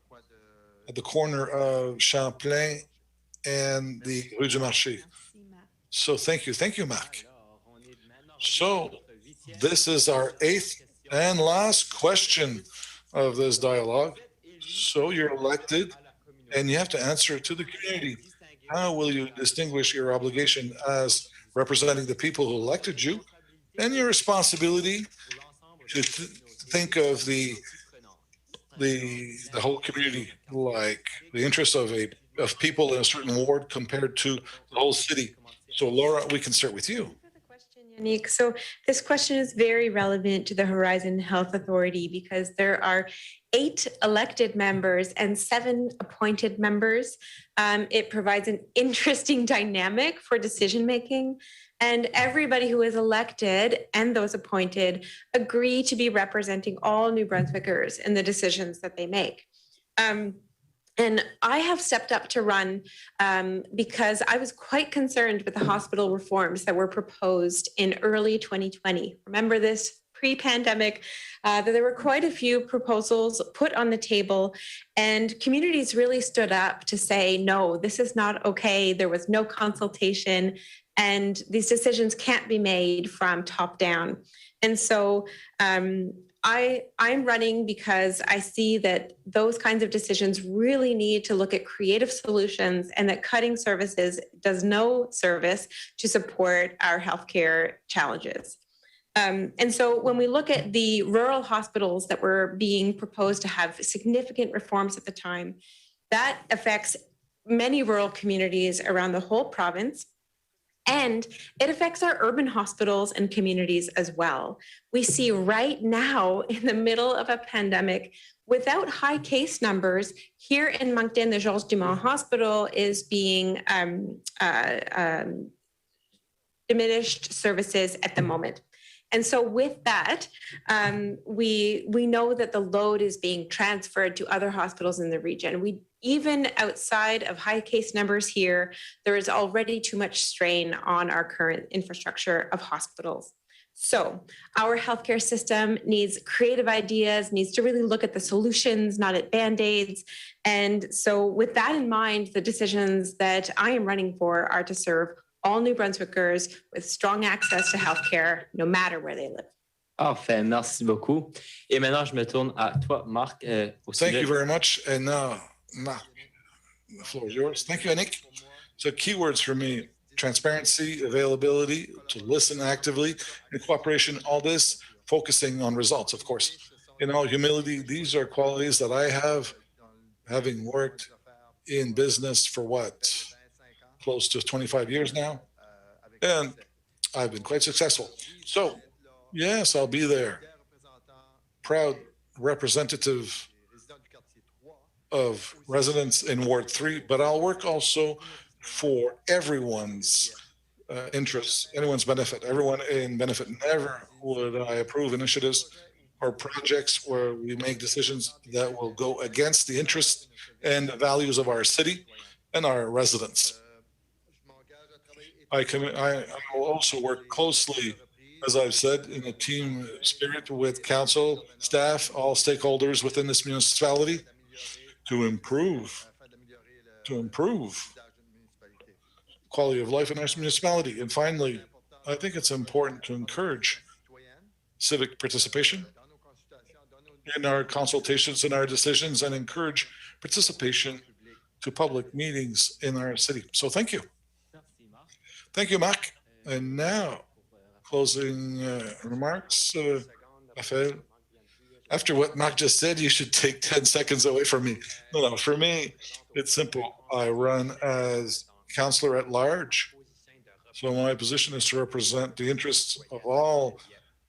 at the corner of Champlain and the Rue du Marché. So thank you, Marc. So this is our 8th and last question of this dialogue. So you're elected and you have to answer to the community. How will you distinguish your obligation as representing the people who elected you and your responsibility to think of the whole community, like the interests of people in a certain ward compared to the whole city? So Laura, we can start with you. Yannick. So this question is very relevant to the Horizon Health Authority because there are 8 elected members and 7 appointed members. It provides an interesting dynamic for decision-making, and everybody who is elected and those appointed agree to be representing all New Brunswickers in the decisions that they make. And I have stepped up to run because I was quite concerned with the hospital reforms that were proposed in early 2020. Remember this pre-pandemic, that there were quite a few proposals put on the table, and communities really stood up to say, no, this is not okay. There was no consultation, and these decisions can't be made from top down. And so I'm running because I see that those kinds of decisions really need to look at creative solutions, and that cutting services does no service to support our healthcare challenges. And so when we look at the rural hospitals that were being proposed to have significant reforms at the time, that affects many rural communities around the whole province. And it affects our urban hospitals and communities as well. We see right now, in the middle of a pandemic, without high case numbers, here in Moncton, the Georges Dumont Hospital is being diminished services at the moment. And so with that, we know that the load is being transferred to other hospitals in the region. Even outside of high case numbers here, there is already too much strain on our current infrastructure of hospitals. So our healthcare system needs creative ideas, needs to really look at the solutions, not at Band-Aids. And so with that in mind, the decisions that I am running for are to serve all New Brunswickers with strong access to healthcare, no matter where they live. Parfait, merci beaucoup. Et maintenant, je me tourne à toi, Marc. Au Thank sujet- you very much. And now, Marc, the floor is yours. Thank you, Annick. So keywords for me: transparency, availability, to listen actively, and cooperation. All this focusing on results, of course. In all humility, these are qualities that I have, having worked in business for close to 25 years now. And I've been quite successful. So, yes, I'll be there. Proud representative of residents in Ward 3, but I'll work also for everyone's interests, anyone's benefit, everyone in benefit. Never would I approve initiatives or projects where we make decisions that will go against the interests and the values of our city and our residents. I will also work closely, as I've said, in a team spirit with council, staff, all stakeholders within this municipality to improve quality of life in our municipality. And finally, I think it's important to encourage civic participation in our consultations and our decisions, and encourage participation to public meetings in our city. So thank you. Thank you, Marc. And now, closing remarks, Raphaël. After what Marc just said, you should take 10 seconds away from me. No, for me, it's simple. I run as councillor at large. So my position is to represent the interests of all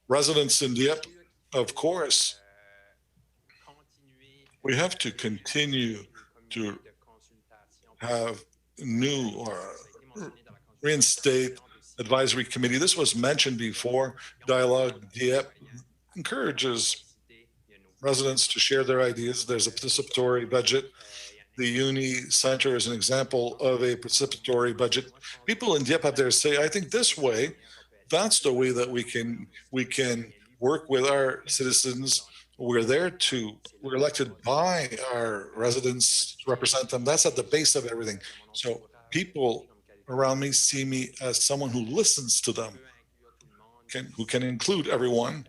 residents in Dieppe. Of course, we have to continue to have new or reinstate advisory committee. This was mentioned before. Dialogue Dieppe encourages residents to share their ideas. There's a participatory budget. The Uni Center is an example of a participatory budget. People in Dieppe have their say. I think this way, that's the way that we can work with our citizens. We're elected by our residents to represent them. That's at the base of everything. So people around me see me as someone who listens to them, who can include everyone,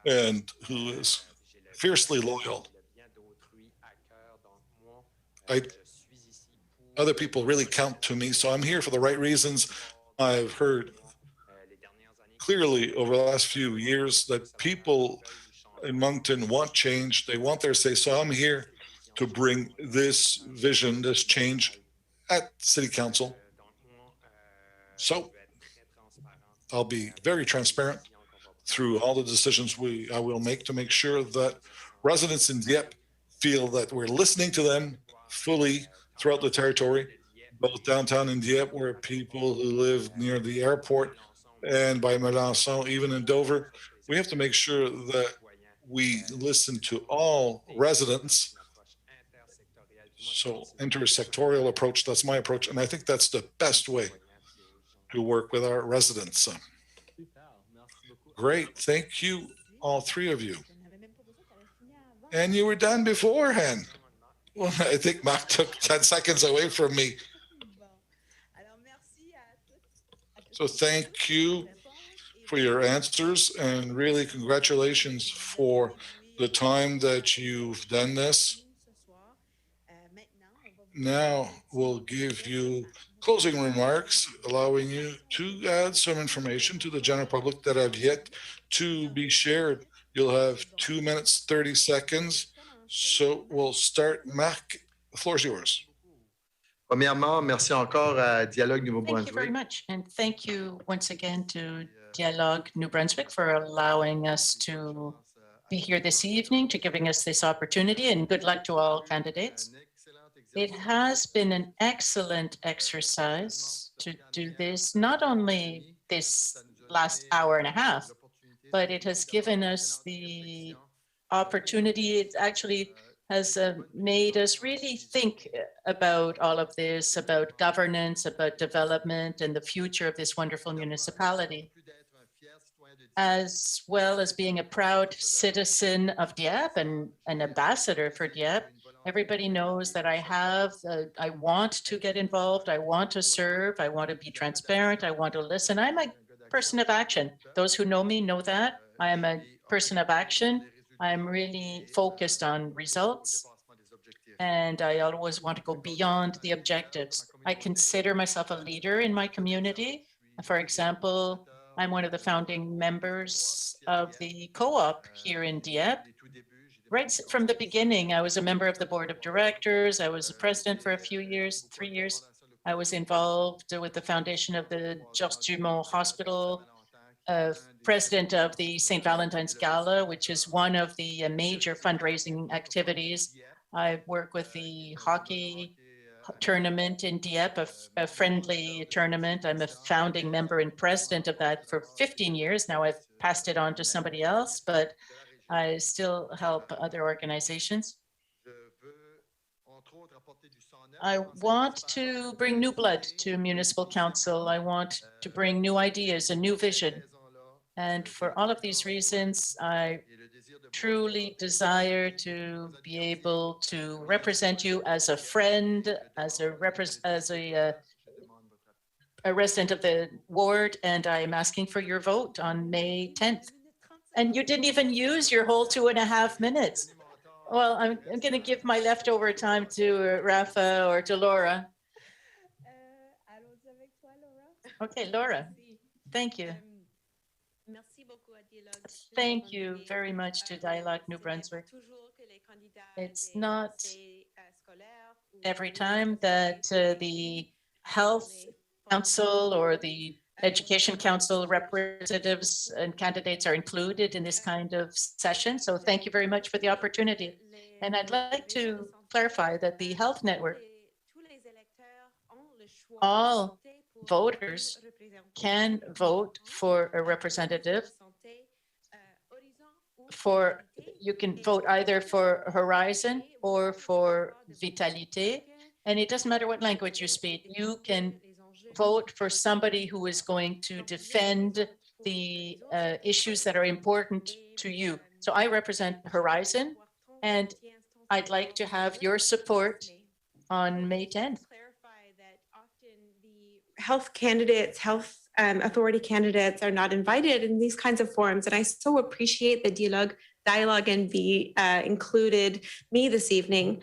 and who is fiercely loyal. Other people really count to me, so I'm here for the right reasons. I've heard clearly over the last few years that people in Moncton want change. They want their say, so I'm here to bring this vision, this change at City Council. So I'll be very transparent through all the decisions I will make to make sure that residents in Dieppe feel that we're listening to them fully throughout the territory, both downtown in Dieppe, where people who live near the airport, and by Melançon, even in Dover. We have to make sure that we listen to all residents. So intersectorial approach, that's my approach. And I think that's the best way to work with our residents. Great. Thank you, all three of you. And you were done beforehand. Well, I think Marc took 10 seconds away from me. So thank you for your answers and really congratulations for the time that you've done this. Now we'll give you closing remarks, allowing you to add some information to the general public that have yet to be shared. You'll have 2 minutes, 30 seconds. So we'll start. Marc, the floor is yours. Premièrement, merci encore à Dialogue Thank you very Nouveau-Brunswick. much. And thank you once again to Dialogue New Brunswick for allowing us to be here this evening, to giving us this opportunity, and good luck to all candidates. It has been an excellent exercise to do this, not only this last hour and a half, but it has given us the opportunity. It actually has made us really think about all of this, about governance, about development, and the future of this wonderful municipality, as well as being a proud citizen of Dieppe and an ambassador for Dieppe. Everybody knows that I want to get involved, I want to serve, I want to be transparent, I want to listen. I'm a person of action. Those who know me know that. I am a person of action. I'm really focused on results, and I always want to go beyond the objectives. I consider myself a leader in my community. For example, I'm one of the founding members of the co-op here in Dieppe. Right from the beginning, I was a member of the board of directors. I was a president for a few years, 3 years. I was involved with the foundation of the Georges Dumont Hospital, president of the St. Valentine's Gala, which is one of the major fundraising activities. I work with the hockey tournament in Dieppe, a friendly tournament. I'm a founding member and president of that for 15 years. Now I've passed it on to somebody else, but I still help other organizations. I want to bring new blood to municipal council. I want to bring new ideas, a new vision. And for all of these reasons, I truly desire to be able to represent you as a friend, as a resident of the ward, and I am asking for your vote on May 10th. And you didn't even use your whole 2.5 minutes. Well, I'm going to give my leftover time to Rafa or to Laura. Okay, Laura, thank you. Thank you very much to Dialogue New Brunswick. It's not every time that the Health Council or the Education Council representatives and candidates are included in this kind of session. So thank you very much for the opportunity. And I'd like to clarify that the Health Network, all voters can vote for a representative. You can vote either for Horizon or for Vitalité, and it doesn't matter what language you speak. You can vote for somebody who is going to defend the issues that are important to you. So I represent Horizon, and I'd like to have your support on May 10th. Health candidates, health authority candidates are not invited in these kinds of forums. And I so appreciate the dialogue and be included me this evening.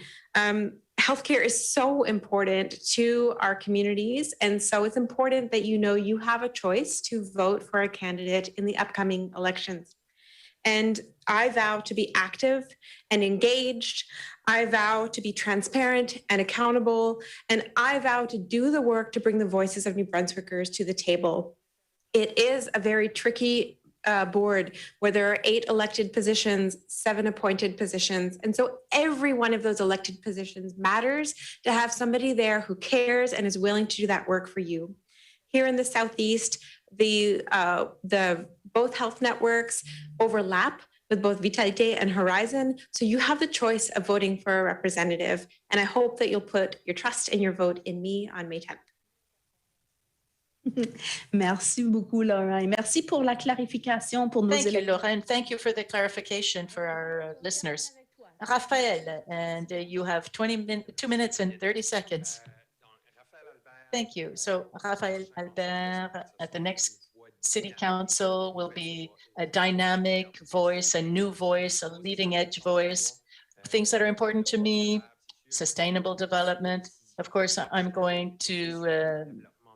Healthcare is so important to our communities. And so it's important that you know you have a choice to vote for a candidate in the upcoming elections. And I vow to be active and engaged. I vow to be transparent and accountable. And I vow to do the work to bring the voices of New Brunswickers to the table. It is a very tricky board where there are 8 elected positions, 7 appointed positions. And so every one of those elected positions matters to have somebody there who cares and is willing to do that work for you. Here in the Southeast, both health networks overlap with both Vitalité and Horizon. So you have the choice of voting for a representative. And I hope that you'll put your trust and your vote in me on May 10th. Merci beaucoup, Laura. Et merci pour la clarification pour nos Thank you, élèves. Laura, and thank you for the clarification for our listeners. Raphaël, and you have 2 minutes and 30 seconds. Thank you. So Raphaël Albert at the next City Council will be a dynamic voice, a new voice, a leading edge voice. Things that are important to me, sustainable development. Of course,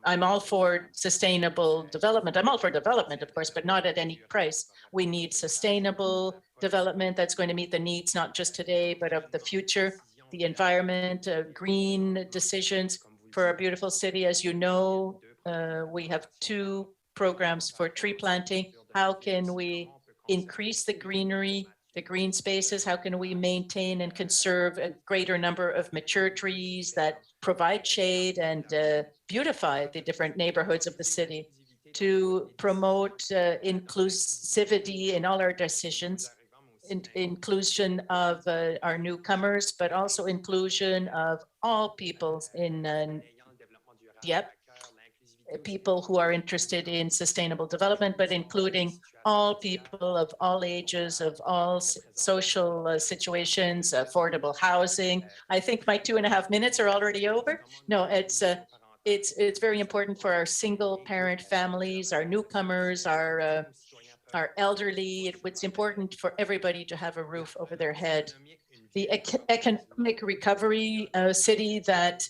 I'm all for sustainable development. I'm all for development, of course, but not at any price. We need sustainable development that's going to meet the needs, not just today, but of the future, the environment, green decisions for our beautiful city. As you know, we have 2 programs for tree planting. How can we increase the greenery, the green spaces? How can we maintain and conserve a greater number of mature trees that provide shade and beautify the different neighborhoods of the city? To promote inclusivity in all our decisions, inclusion of our newcomers, but also inclusion of all peoples in Dieppe, people who are interested in sustainable development, but including all people of all ages, of all social situations, affordable housing. I think my 2.5 minutes are already over. No, it's very important for our single parent families, our newcomers, our elderly. It's important for everybody to have a roof over their head. The economic recovery city that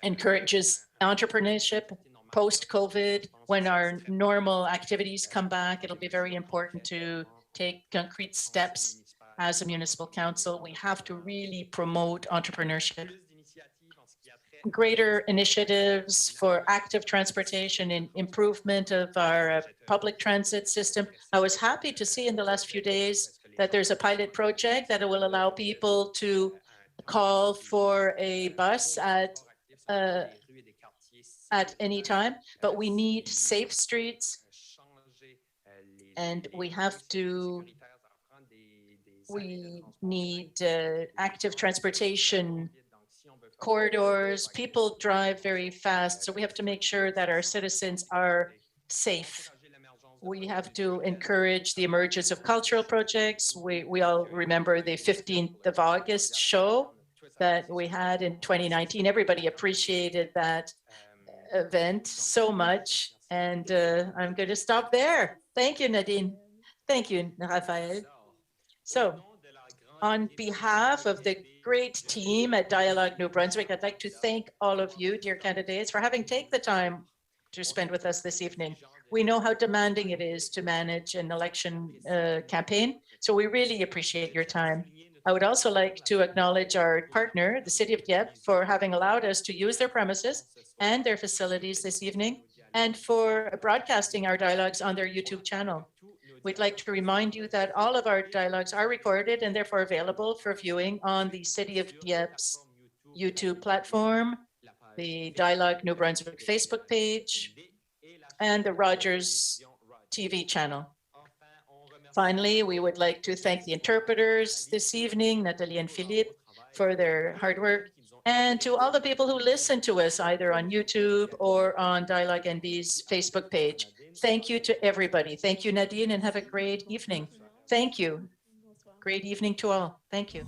encourages entrepreneurship post-COVID. When our normal activities come back, it'll be very important to take concrete steps as a municipal council. We have to really promote entrepreneurship. Greater initiatives for active transportation and improvement of our public transit system. I was happy to see in the last few days that there's a pilot project that will allow people to call for a bus at any time, but we need safe streets, and we need active transportation corridors. People drive very fast, so we have to make sure that our citizens are safe. We have to encourage the emergence of cultural projects. We all remember the 15th of August show that we had in 2019. Everybody appreciated that event so much, and I'm going to stop there. Thank you, Nadine. Thank you, Raphaël. So, on behalf of the great team at Dialogue New-Brunswick, I'd like to thank all of you, dear candidates, for having taken the time to spend with us this evening. We know how demanding it is to manage an election campaign, so we really appreciate your time. I would also like to acknowledge our partner, the City of Dieppe, for having allowed us to use their premises and their facilities this evening, and for broadcasting our dialogues on their YouTube channel. We'd like to remind you that all of our dialogues are recorded and therefore available for viewing on the City of Dieppe's YouTube platform, the Dialogue New Brunswick Facebook page, and the Rogers TV channel. Finally, we would like to thank the interpreters this evening, Nathalie and Philippe, for their hard work, and to all the people who listen to us either on YouTube or on Dialogue NB's Facebook page. Thank you to everybody. Thank you, Nadine, and have a great evening. Thank you. Great evening to all. Thank you.